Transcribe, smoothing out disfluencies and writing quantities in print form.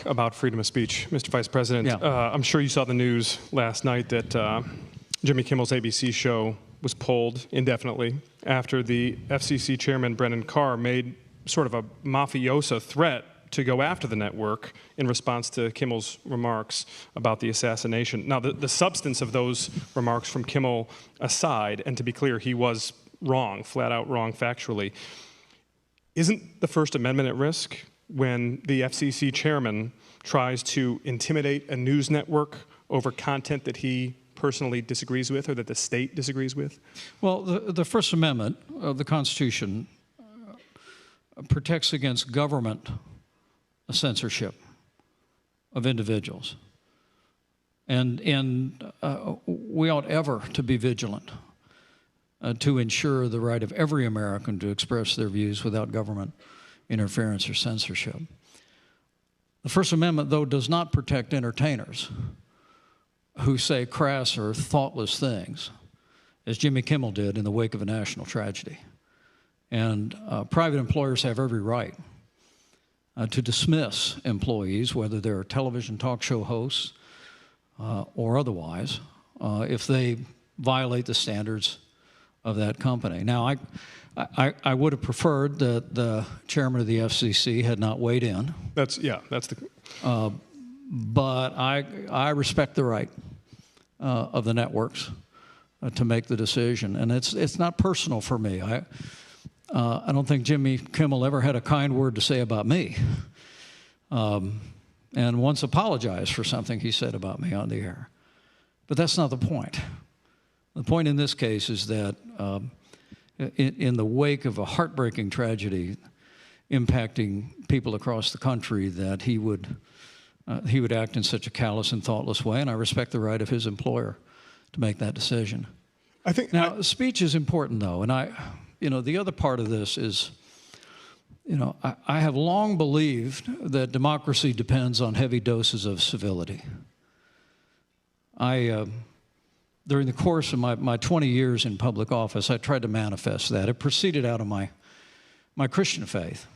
about freedom of speech, Mr. Vice President. Yeah. I'm sure you saw the news last night that Jimmy Kimmel's ABC show was pulled indefinitely after the FCC chairman, Brendan Carr, made sort of a mafioso threat to go after the network in response to Kimmel's remarks about the assassination. Now, the substance of those remarks from Kimmel aside, and to be clear, he was wrong, flat out wrong factually, isn't the First Amendment at risk when the FCC chairman tries to intimidate a news network over content that he personally disagrees with or that the state disagrees with? Well, the First Amendment of the Constitution protects against government censorship of individuals. And we ought ever to be vigilant to ensure the right of every American to express their views without government interference or censorship. The First Amendment, though, does not protect entertainers who say crass or thoughtless things, as Jimmy Kimmel did in the wake of a national tragedy. And private employers have every right to dismiss employees, whether they're television talk show hosts or otherwise, if they violate the standards of that company. Now, I would have preferred that the chairman of the FCC had not weighed in. That's the. But I respect the right of the networks to make the decision, and it's not personal for me. I don't think Jimmy Kimmel ever had a kind word to say about me, and once apologized for something he said about me on the air. But that's not the point. The point in this case is that in the wake of a heartbreaking tragedy impacting people across the country, that he would act in such a callous and thoughtless way, and I respect the right of his employer to make that decision. I think now, speech is important, though, and the other part of this is, I have long believed that democracy depends on heavy doses of civility. During the course of my 20 years in public office, I tried to manifest that. It proceeded out of my Christian faith.